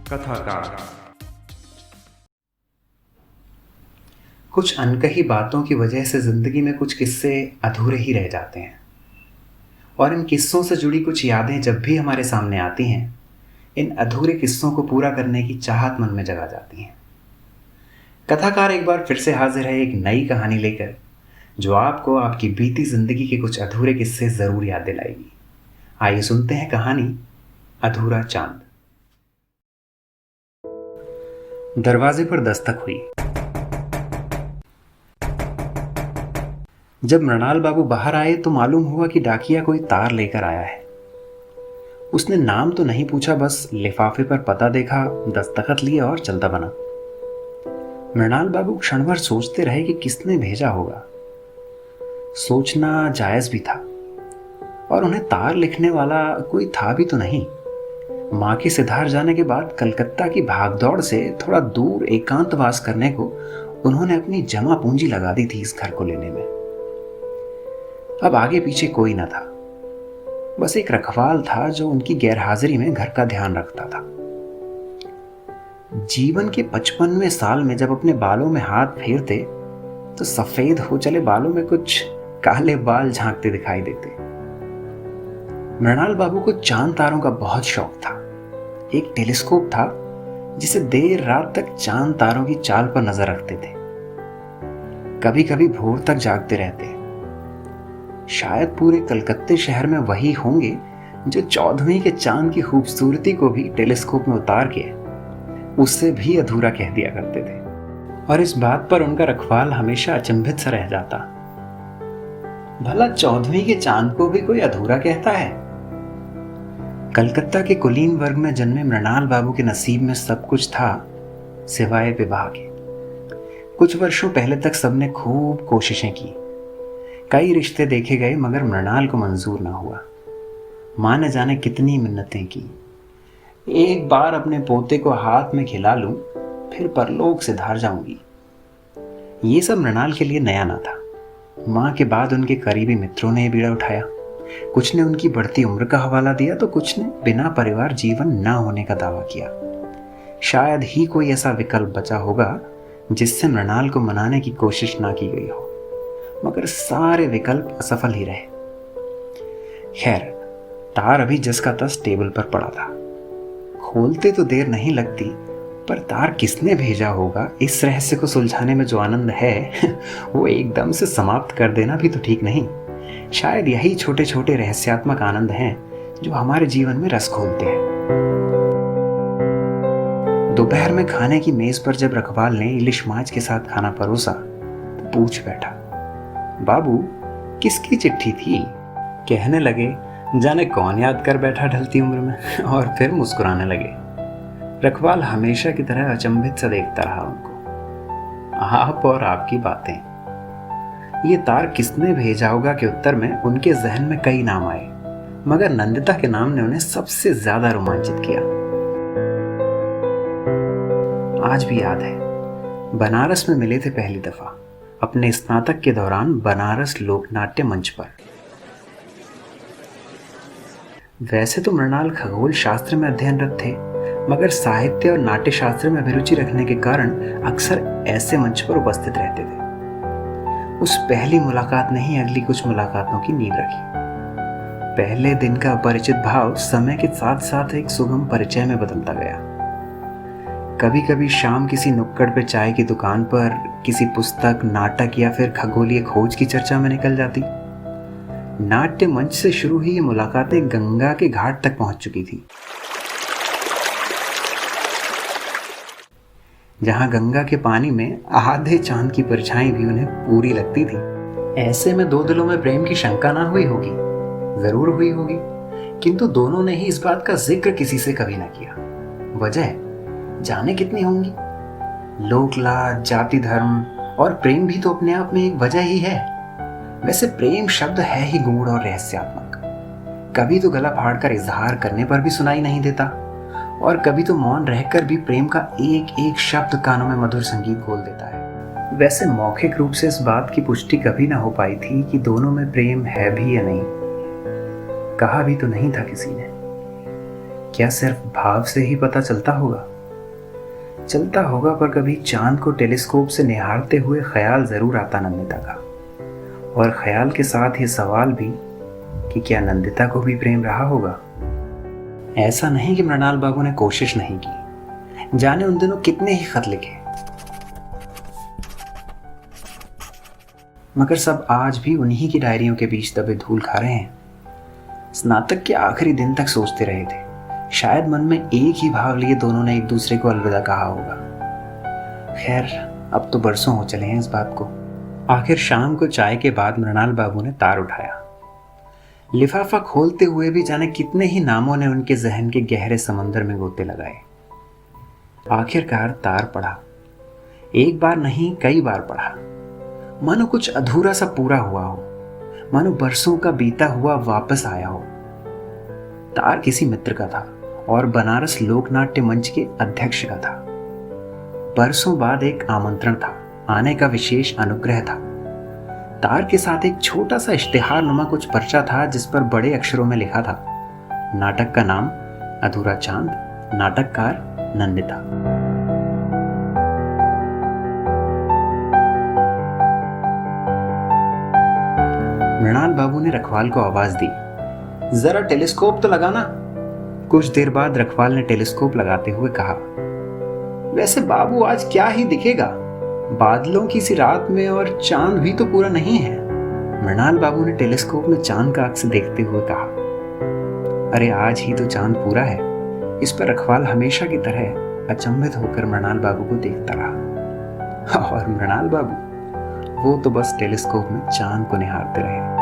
कथाकार। कुछ अनकही बातों की वजह से जिंदगी में कुछ किस्से अधूरे ही रह जाते हैं, और इन किस्सों से जुड़ी कुछ यादें जब भी हमारे सामने आती हैं, इन अधूरे किस्सों को पूरा करने की चाहत मन में जगा जाती है। कथाकार एक बार फिर से हाजिर है एक नई कहानी लेकर, जो आपको आपकी बीती जिंदगी के कुछ अधूरे किस्से जरूर याद दिलाएगी। आइए सुनते हैं कहानी अधूरा चांद। दरवाजे पर दस्तक हुई। जब मृणाल बाबू बाहर आए तो मालूम हुआ कि डाकिया कोई तार लेकर आया है। उसने नाम तो नहीं पूछा, बस लिफाफे पर पता देखा, दस्तखत लिए और चलता बना। मृणाल बाबू क्षण भर सोचते रहे कि किसने भेजा होगा। सोचना जायज भी था, और उन्हें तार लिखने वाला कोई था भी तो नहीं। माँ के सिधार जाने के बाद कलकत्ता की भागदौड़ से थोड़ा दूर एकांतवास करने को उन्होंने अपनी जमा पूंजी लगा दी थी इस घर को लेने में। अब आगे पीछे कोई न था, बस एक रखवाल था जो उनकी गैरहाजिरी में घर का ध्यान रखता था। जीवन के 55वें साल में जब अपने बालों में हाथ फेरते तो सफेद हो चले बालों में कुछ काले बाल झांकते दिखाई देते। मृणाल बाबू को चांद तारों का बहुत शौक था। एक टेलीस्कोप था जिसे देर रात तक चांद तारों की चाल पर नजर रखते थे। कभी कभी भोर तक जागते रहते। शायद पूरे कलकत्ते शहर में वही होंगे जो 14वीं के चांद की खूबसूरती को भी टेलीस्कोप में उतार के उससे भी अधूरा कह दिया करते थे, और इस बात पर उनका रखवाल हमेशा अचंभित सा रह जाता। भला 14वीं के चांद को भी कोई अधूरा कहता है? कलकत्ता के कुलीन वर्ग में जन्मे मृणाल बाबू के नसीब में सब कुछ था सिवाय विवाह के। कुछ वर्षों पहले तक सबने खूब कोशिशें की, कई रिश्ते देखे गए, मगर मृणाल को मंजूर ना हुआ। माँ ने जाने कितनी मिन्नतें की। एक बार अपने पोते को हाथ में खिला लूं, फिर परलोक से धार जाऊंगी। ये सब मृणाल के लिए नया ना था। माँ के बाद उनके करीबी मित्रों ने बीड़ा उठाया। कुछ ने उनकी बढ़ती उम्र का हवाला दिया तो कुछ ने बिना परिवार जीवन ना होने का दावा किया। शायद ही कोई ऐसा विकल्प बचा होगा जिससे मृणाल को मनाने की कोशिश ना की गई हो, मगर सारे विकल्प असफल ही रहे। खैर, तार अभी जस का तस टेबल पर पड़ा था। खोलते तो देर नहीं लगती, पर तार किसने भेजा होगा, इस रहस्य को सुलझाने में जो आनंद है वो एकदम से समाप्त कर देना भी तो ठीक नहीं। शायद यही छोटे छोटे रहस्यात्मक आनंद हैं जो हमारे जीवन में रस घोलते हैं। दोपहर में खाने की मेज पर जब रखवाल ने इलिश माछ के साथ खाना परोसा तो पूछ बैठा, बाबू किसकी चिट्ठी थी? कहने लगे, जाने कौन याद कर बैठा ढलती उम्र में, और फिर मुस्कुराने लगे। रखवाल हमेशा की तरह अचंभित सा देखता रहा उनको। आप और आपकी बातें। ये तार किसने भेजा होगा के उत्तर में उनके जहन में कई नाम आए, मगर नंदिता के नाम ने उन्हें सबसे ज्यादा रोमांचित किया। आज भी याद है, बनारस में मिले थे पहली दफा, अपने स्नातक के दौरान बनारस लोकनाट्य मंच पर। वैसे तो मृणाल खगोल शास्त्र में अध्ययनरत थे, मगर साहित्य और नाट्य शास्त्र में अभिरुचि रखने के कारण अक्सर ऐसे मंच पर उपस्थित रहते थे। उस पहली मुलाकात ने ही अगली कुछ मुलाकातों की नींव रखी। पहले दिन का अपरिचित भाव समय के साथ साथ एक सुगम परिचय में बदलता गया। कभी कभी शाम किसी नुक्कड़ पे चाय की दुकान पर किसी पुस्तक, नाटक या फिर खगोलीय खोज की चर्चा में निकल जाती। नाट्य मंच से शुरू हुई ये मुलाकातें गंगा के घाट तक पहुंच चुकी थी, जहां गंगा के पानी में आधे चांद की परछाई भी उन्हें पूरी लगती थी। ऐसे में दो दिलों में प्रेम की शंका ना हुई होगी, जरूर हुई होगी, किंतु दोनों ने ही इस बात का जिक्र किसी से कभी ना किया। वजह जाने कितनी होंगी। लोकलाज, जाति, धर्म और प्रेम भी तो अपने आप में एक वजह ही है। वैसे प्रेम शब्द है ही गूढ़ और रहस्यात्मक। कभी तो गला फाड़कर इजहार करने पर भी सुनाई नहीं देता, और कभी तो मौन रहकर भी प्रेम का एक एक शब्द कानों में मधुर संगीत घोल देता है। वैसे मौखिक रूप से इस बात की पुष्टि कभी ना हो पाई थी कि दोनों में प्रेम है भी या नहीं। कहा भी तो नहीं था किसी ने। क्या सिर्फ भाव से ही पता चलता होगा? चलता होगा पर कभी चांद को टेलीस्कोप से निहारते हुए ख्याल जरूर आता नंदिता का, और ख्याल के साथ ये सवाल भी कि क्या नंदिता को भी प्रेम रहा होगा। ऐसा नहीं कि मृणाल बाबू ने कोशिश नहीं की, जाने उन दिनों कितने ही खत लिखे, मगर सब आज भी उन्हीं की डायरियों के बीच दबे धूल खा रहे हैं। स्नातक के आखिरी दिन तक सोचते रहे थे, शायद मन में एक ही भाव लिए दोनों ने एक दूसरे को अलविदा कहा होगा। खैर, अब तो बरसों हो चले हैं इस बात को। आखिर शाम को चाय के बाद मृणाल बाबू ने तार उठाया। लिफाफा खोलते हुए भी जाने कितने ही नामों ने उनके जहन के गहरे समंदर में गोते लगाए। आखिरकार तार पढ़ा, एक बार नहीं कई बार पढ़ा, मानो कुछ अधूरा सा पूरा हुआ हो, मानो बरसों का बीता हुआ वापस आया हो। तार किसी मित्र का था और बनारस लोकनाट्य मंच के अध्यक्ष का था। बरसों बाद एक आमंत्रण था, आने का विशेष अनुग्रह था। तार के साथ एक छोटा सा इश्तिहार नुमा कुछ पर्चा था जिस पर बड़े अक्षरों में लिखा था, नाटक का नाम अधूरा चांद, नाटककार नंदिता। मृणाल बाबू ने रखवाल को आवाज दी, जरा टेलीस्कोप तो लगाना। कुछ देर बाद रखवाल ने टेलीस्कोप लगाते हुए कहा, वैसे बाबू आज क्या ही दिखेगा, बादलों की सी रात में और चांद भी तो पूरा नहीं है। मृणाल बाबू ने टेलीस्कोप में चांद का अक्स देखते हुए कहा, अरे आज ही तो चांद पूरा है। इस पर रखवाल हमेशा की तरह अचंभित होकर मृणाल बाबू को देखता रहा, और मृणाल बाबू वो तो बस टेलीस्कोप में चांद को निहारते रहे।